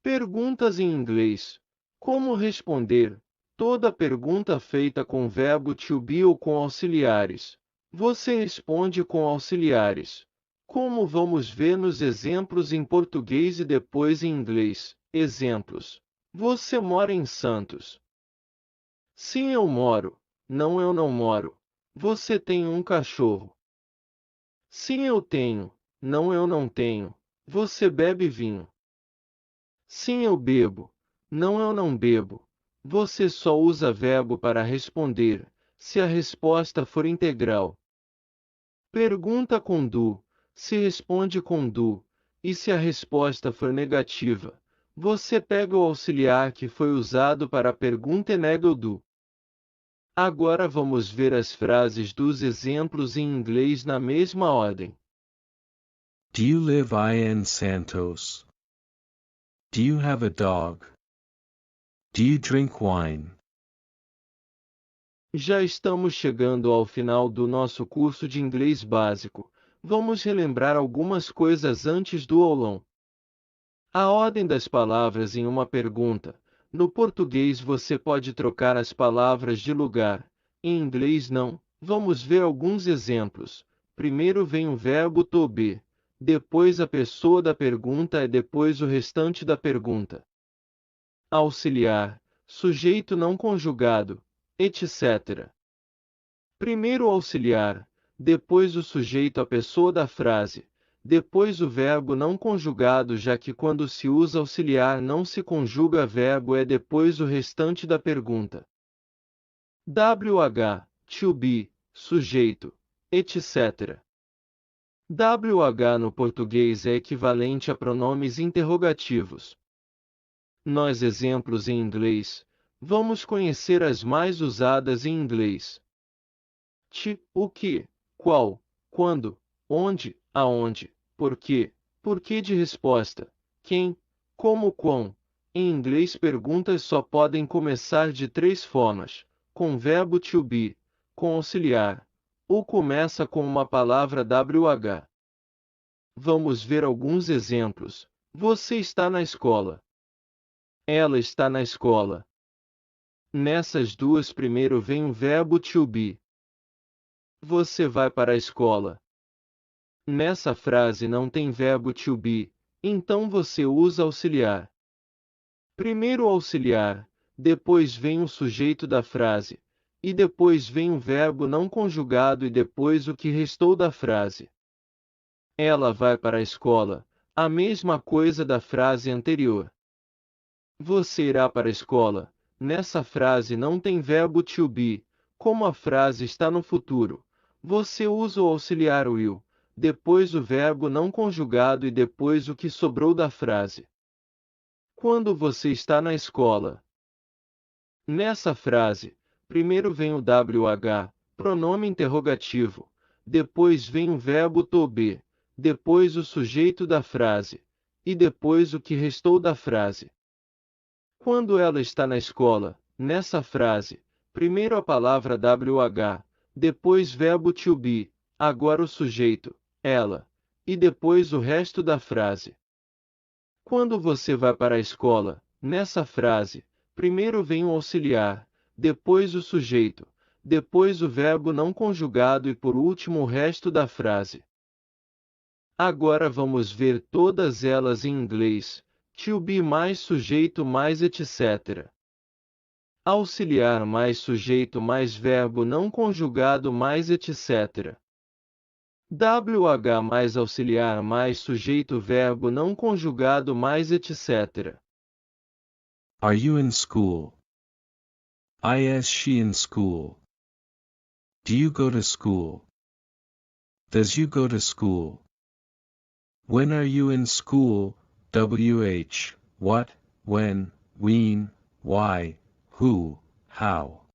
Perguntas em inglês. Como responder? Toda pergunta feita com verbo to be ou com auxiliares. Você responde com auxiliares. Como vamos ver nos exemplos em português e depois em inglês. Exemplos. Você mora em Santos? Sim, eu moro. Não, eu não moro. Você tem um cachorro? Sim, eu tenho. Não, eu não tenho. Você bebe vinho? Sim, eu bebo. Não, eu não bebo. Você só usa verbo para responder, se a resposta for integral. Pergunta com do, se responde com do, e se a resposta for negativa, você pega o auxiliar que foi usado para a pergunta e nega o do. Agora vamos ver as frases dos exemplos em inglês na mesma ordem. Do you live in Santos? Do you have a dog? Do you drink wine? Já estamos chegando ao final do nosso curso de inglês básico. Vamos relembrar algumas coisas antes do aulão. A ordem das palavras em uma pergunta. No português você pode trocar as palavras de lugar. Em inglês não. Vamos ver alguns exemplos. Primeiro vem o verbo to be. Depois a pessoa da pergunta e depois o restante da pergunta. Auxiliar, sujeito não conjugado, etc. Primeiro o auxiliar, depois o sujeito a pessoa da frase, depois o verbo não conjugado, já que quando se usa auxiliar não se conjuga verbo, é depois o restante da pergunta. WH, to be, sujeito, etc. WH no português é equivalente a pronomes interrogativos. Nos exemplos em inglês, vamos conhecer as mais usadas em inglês. O que, qual, quando, onde, aonde, por que de resposta, quem, como, quão. Em inglês perguntas só podem começar de três formas, com verbo to be, com auxiliar, ou começa com uma palavra WH. Vamos ver alguns exemplos. Você está na escola. Ela está na escola. Nessas duas primeiro vem o verbo to be. Você vai para a escola. Nessa frase não tem verbo to be, então você usa auxiliar. Primeiro o auxiliar, depois vem o sujeito da frase, e depois vem o verbo não conjugado e depois o que restou da frase. Ela vai para a escola, a mesma coisa da frase anterior. Você irá para a escola. Nessa frase não tem verbo to be, como a frase está no futuro. Você usa o auxiliar will, depois o verbo não conjugado e depois o que sobrou da frase. Quando você está na escola. Nessa frase, primeiro vem o WH, pronome interrogativo, depois vem o verbo to be, depois o sujeito da frase, e depois o que restou da frase. Quando ela está na escola, nessa frase, primeiro a palavra WH, depois verbo to be, agora o sujeito, ela, e depois o resto da frase. Quando você vai para a escola, nessa frase, primeiro vem o auxiliar, depois o sujeito, depois o verbo não conjugado e por último o resto da frase. Agora vamos ver todas elas em inglês. To be mais sujeito mais etc. Auxiliar mais sujeito mais verbo não conjugado mais etc. WH mais auxiliar mais sujeito verbo não conjugado mais etc. Are you in school? Is she in school? Do you go to school? Does you go to school? When are you in school? What, when, when, why, who, how.